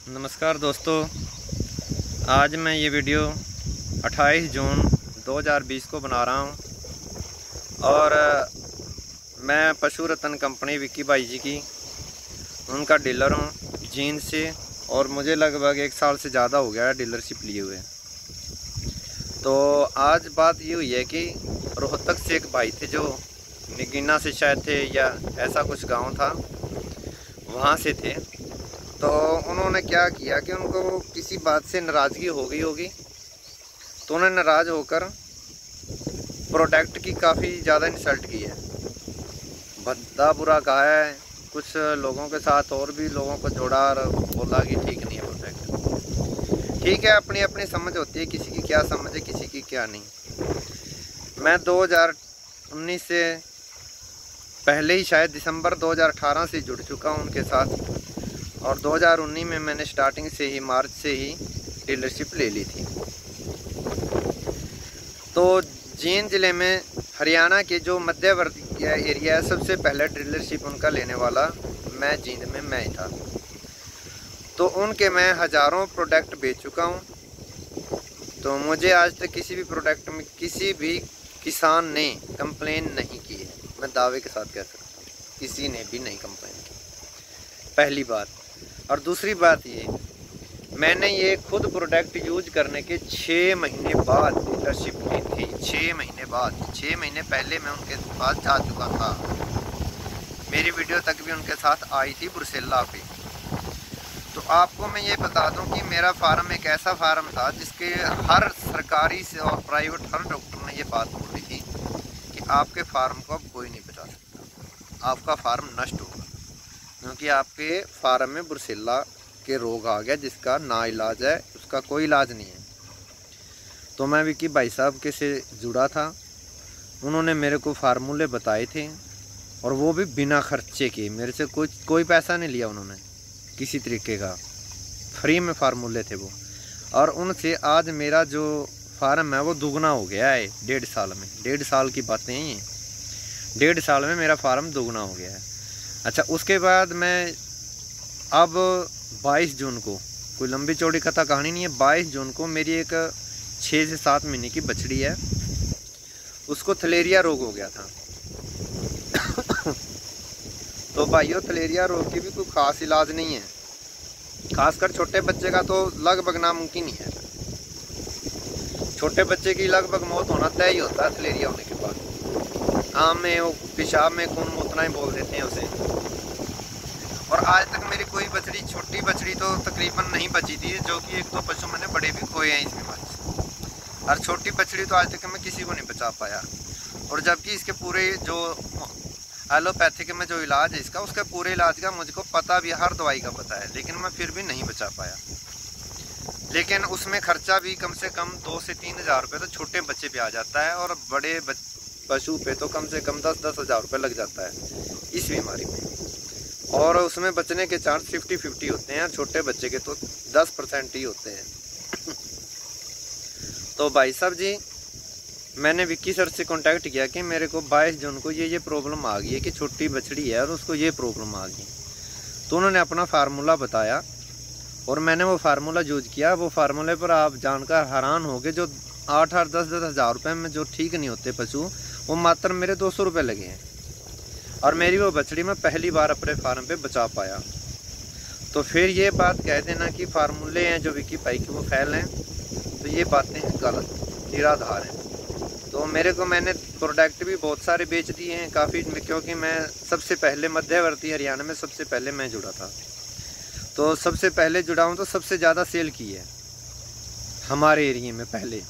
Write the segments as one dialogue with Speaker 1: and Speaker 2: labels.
Speaker 1: नमस्कार दोस्तों, आज मैं ये वीडियो 28 जून 2020 को बना रहा हूँ और मैं पशु रतन कंपनी विक्की भाई जी की उनका डीलर हूँ जींद से। और मुझे लगभग 1 साल से ज़्यादा हो गया है डीलरशिप लिए हुए। तो आज बात ये हुई है कि रोहतक से एक भाई थे जो निगीना से शायद थे या ऐसा कुछ गांव था, वहाँ से थे। तो उन्होंने क्या किया कि उनको किसी बात से नाराज़गी हो गई होगी, तो उन्होंने नाराज़ होकर प्रोडक्ट की काफ़ी ज़्यादा इंसल्ट की है, भद्दा बुरा कहा है। कुछ लोगों के साथ और भी लोगों को जोड़ा और बोला कि ठीक नहीं है प्रोडक्ट। ठीक है, अपनी अपनी समझ होती है, किसी की क्या समझ है किसी की क्या नहीं। मैं 2019 से पहले ही शायद दिसंबर 2018 से जुड़ चुका हूँ उनके साथ, और 2019 में मैंने स्टार्टिंग से ही मार्च से ही डीलरशिप ले ली थी। तो जींद ज़िले में हरियाणा के जो मध्यवर्ती एरिया है, सबसे पहले डीलरशिप उनका लेने वाला मैं जींद में मैं ही था। तो उनके मैं हज़ारों प्रोडक्ट बेच चुका हूँ। तो मुझे आज तक किसी भी प्रोडक्ट में किसी भी किसान ने कंप्लेन नहीं की है। मैं दावे के साथ कह सकता हूँ, किसी ने भी नहीं कंप्लेन की, पहली बात। और दूसरी बात ये, मैंने ये खुद प्रोडक्ट यूज करने के 6 महीने बाद डीलरशिप ली थी। 6 महीने बाद, 6 महीने पहले मैं उनके पास जा चुका था। मेरी वीडियो तक भी उनके साथ आई थी ब्रुसेल्ला पे। तो आपको मैं ये बता दूं कि मेरा फार्म एक ऐसा फार्म था जिसके हर सरकारी से और प्राइवेट हर डॉक्टर ने ये बात बोली थी कि आपके फार्म को अब कोई नहीं बचा सकता, आपका फार्म नष्ट होगा, क्योंकि आपके फार्म में ब्रुसेल्ला के रोग आ गया जिसका ना इलाज है, उसका कोई इलाज नहीं है। तो मैं विक्की भाई साहब के से जुड़ा था, उन्होंने मेरे को फार्मूले बताए थे और वो भी बिना खर्चे के। मेरे से कोई पैसा नहीं लिया उन्होंने किसी तरीके का, फ्री में फार्मूले थे वो। और उनसे आज मेरा जो फार्म है वो दुगना हो गया है 1.5 साल में। 1.5 साल की बातें हैं ये, 1.5 साल में मेरा फार्म दुगना हो गया है। अच्छा, उसके बाद मैं अब 22 जून को, कोई लंबी चौड़ी कथा कहानी नहीं है, 22 जून को मेरी एक 6 से 7 महीने की बछड़ी है, उसको थलेरिया रोग हो गया था। तो भाइयों, थलेरिया रोग की भी कोई खास इलाज नहीं है, खासकर छोटे बच्चे का तो लगभग नामुमकिन ही है। छोटे बच्चे की लगभग मौत होना तय ही होता है थलेरिया होने के बाद। आम में वो पेशाब में खून मूतना ही बोल देते हैं उसे। और आज तक मेरी कोई बछड़ी, छोटी बछड़ी तो तकरीबन नहीं बची थी, जो कि 1-2 पशु मैंने बड़े भी खोए हैं इस बीमारी से। और छोटी बछड़ी तो आज तक मैं किसी को नहीं बचा पाया। और जबकि इसके पूरे जो एलोपैथिक में जो इलाज है इसका, उसका पूरे इलाज का मुझको पता भी, हर दवाई का पता है, लेकिन मैं फिर भी नहीं बचा पाया। लेकिन उसमें खर्चा भी कम से कम 2 से 3 हज़ार रुपये तो छोटे बच्चे पे आ जाता है, और बड़े पशु पे तो कम से कम 10-10 हज़ार रुपये लग जाता है इस बीमारी में। और उसमें बचने के चांस 50-50 होते हैं, छोटे बच्चे के तो 10% ही होते हैं। तो भाई साहब जी, मैंने विक्की सर से कांटेक्ट किया कि मेरे को 22 जून को ये प्रॉब्लम आ गई है कि छोटी बछड़ी है और उसको ये प्रॉब्लम आ गई। तो उन्होंने अपना फार्मूला बताया और मैंने वो फार्मूला यूज किया। वो फार्मूले पर आप जानकर हैरान होंगे, जो 8-8, 10-10 हज़ार रुपये में जो ठीक नहीं होते पशु, वो मात्र मेरे 200 रुपये लगे हैं। और मेरी वो बछड़ी मैं पहली बार अपने फार्म पे बचा पाया। तो फिर ये बात कह देना कि फार्मूले हैं जो विक्की भाई के वो फैल हैं, तो ये बातें गलत, निराधार हैं। तो मैंने प्रोडक्ट भी बहुत सारे बेच दिए हैं काफ़ी, क्योंकि मैं सबसे पहले मध्यवर्ती हरियाणा में सबसे पहले मैं जुड़ा था। तो सबसे पहले जुड़ा हूँ तो सबसे ज़्यादा सेल की है हमारे एरिया में पहले।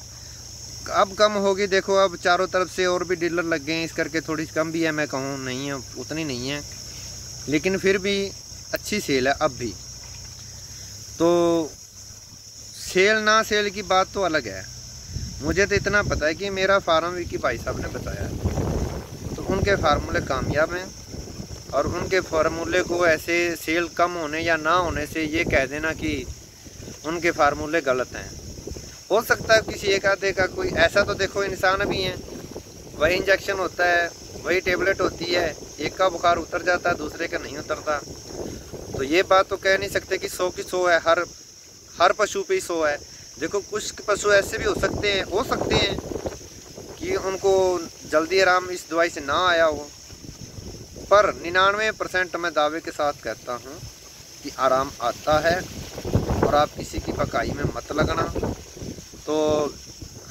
Speaker 1: अब कम होगी, देखो अब चारों तरफ से और भी डीलर लग गए हैं, इस करके थोड़ी कम भी है, मैं कहूँ नहीं है उतनी नहीं है, लेकिन फिर भी अच्छी सेल है अब भी। तो सेल ना सेल की बात तो अलग है। मुझे तो इतना पता है कि मेरा फार्म विक्की भाई साहब ने बताया, तो उनके फार्मूले कामयाब हैं। और उनके फार्मूले को ऐसे सेल कम होने या ना होने से ये कह देना कि उनके फार्मूले गलत हैं। हो सकता है किसी एक आधे का कोई ऐसा, तो देखो इंसान भी हैं, वही इंजेक्शन होता है, वही टेबलेट होती है, एक का बुखार उतर जाता है दूसरे का नहीं उतरता। तो ये बात तो कह नहीं सकते कि 100 की 100 है, हर पशु पे ही 100 है। देखो कुछ पशु ऐसे भी हो सकते हैं कि उनको जल्दी आराम इस दवाई से ना आया हो, पर 99% मैं दावे के साथ कहता हूँ कि आराम आता है। और आप किसी की पकाई में मत लगना। तो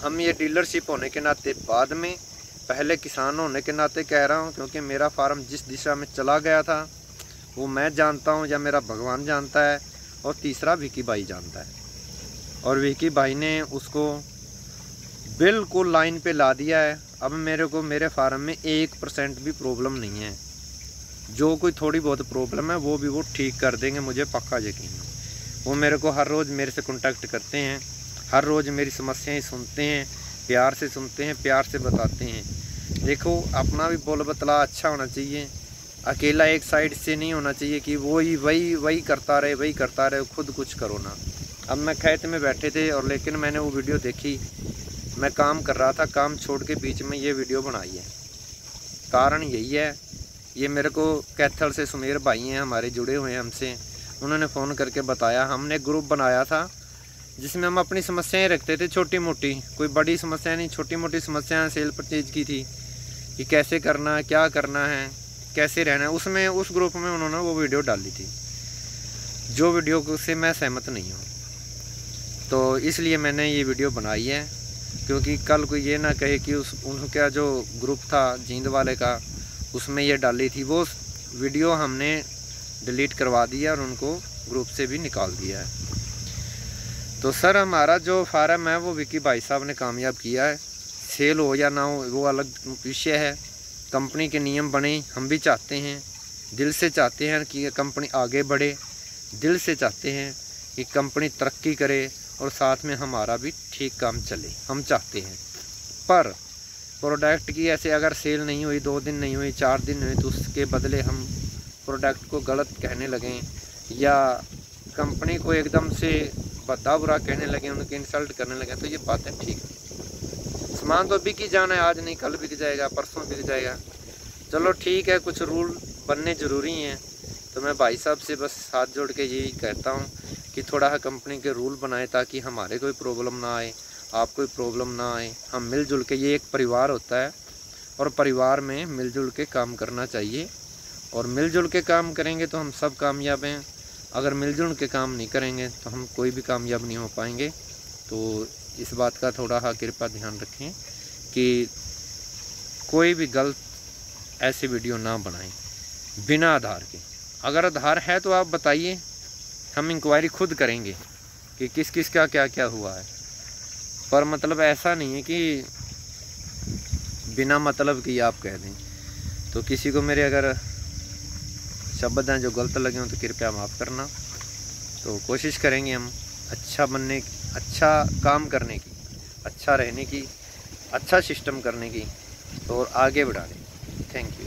Speaker 1: हम ये डीलरशिप होने के नाते बाद में, पहले किसान होने के नाते कह रहा हूँ, क्योंकि मेरा फार्म जिस दिशा में चला गया था वो मैं जानता हूँ या मेरा भगवान जानता है, और तीसरा विकी भाई जानता है। और विकी भाई ने उसको बिल्कुल लाइन पे ला दिया है। अब मेरे को मेरे फार्म में 1% भी प्रॉब्लम नहीं है। जो कोई थोड़ी बहुत प्रॉब्लम है वो भी वो ठीक कर देंगे, मुझे पक्का यकीन है। वो मेरे को हर रोज़ मेरे से कांटेक्ट करते हैं, हर रोज़ मेरी समस्याएं सुनते हैं, प्यार से सुनते हैं, प्यार से बताते हैं। देखो अपना भी बोल बतला अच्छा होना चाहिए, अकेला एक साइड से नहीं होना चाहिए कि वही करता रहे, खुद कुछ करो ना। अब मैं खेत में बैठे थे और लेकिन मैंने वो वीडियो देखी, मैं काम कर रहा था, काम छोड़ के बीच में ये वीडियो बनाई है। कारण यही है, ये मेरे को कैथल से सुमेर भाई हैं हमारे, जुड़े हुए हैं हमसे, उन्होंने फ़ोन करके बताया। हमने ग्रुप बनाया था जिसमें हम अपनी समस्याएं रखते थे, छोटी मोटी, कोई बड़ी समस्या नहीं, छोटी मोटी समस्याएं सेल परचेज की थी कि कैसे करना है, क्या करना है, कैसे रहना है। उसमें उस ग्रुप में उन्होंने वो वीडियो डाली थी, जो वीडियो से मैं सहमत नहीं हूँ। तो इसलिए मैंने ये वीडियो बनाई है, क्योंकि कल कोई ये ना कहे कि उनका जो ग्रुप था जींद वाले का, उसमें ये डाली थी। वो वीडियो हमने डिलीट करवा दिया और उनको ग्रुप से भी निकाल दिया है। तो सर हमारा जो फार्म है वो विकी भाई साहब ने कामयाब किया है। सेल हो या ना हो वो अलग विषय है, कंपनी के नियम बने, हम भी चाहते हैं, दिल से चाहते हैं कि कंपनी आगे बढ़े, दिल से चाहते हैं कि कंपनी तरक्की करे और साथ में हमारा भी ठीक काम चले, हम चाहते हैं। पर प्रोडक्ट की ऐसे अगर सेल नहीं हुई, 2 दिन नहीं हुई, 4 दिन नहीं हुई, तो उसके बदले हम प्रोडक्ट को गलत कहने लगें या कंपनी को एकदम से भद्दा बुरा कहने लगे, उनके इंसल्ट करने लगे, तो ये बातें ठीक नहीं। सामान तो बिक ही जाना है, आज नहीं कल बिक जाएगा, परसों बिक जाएगा। चलो ठीक है, कुछ रूल बनने ज़रूरी हैं। तो मैं भाई साहब से बस हाथ जोड़ के यही कहता हूँ कि थोड़ा कंपनी के रूल बनाए ताकि हमारे कोई प्रॉब्लम ना आए, आप कोई प्रॉब्लम ना आए। हम मिलजुल के, ये एक परिवार होता है और परिवार में मिलजुल के काम करना चाहिए, और मिलजुल के काम करेंगे तो हम सब कामयाब हैं। अगर मिलजुल के काम नहीं करेंगे तो हम कोई भी कामयाब नहीं हो पाएंगे। तो इस बात का थोड़ा कृपया ध्यान रखें कि कोई भी गलत ऐसे वीडियो ना बनाएं बिना आधार के। अगर आधार है तो आप बताइए, हम इंक्वायरी खुद करेंगे कि किस किस का क्या क्या हुआ है। पर मतलब ऐसा नहीं है कि बिना मतलब की आप कह दें। तो किसी को मेरे अगर शब्द हैं जो गलत लगे हों तो कृपया माफ़ करना। तो कोशिश करेंगे हम अच्छा बनने की, अच्छा काम करने की, अच्छा रहने की, अच्छा सिस्टम करने की, और आगे बढ़ाने की। Thank you.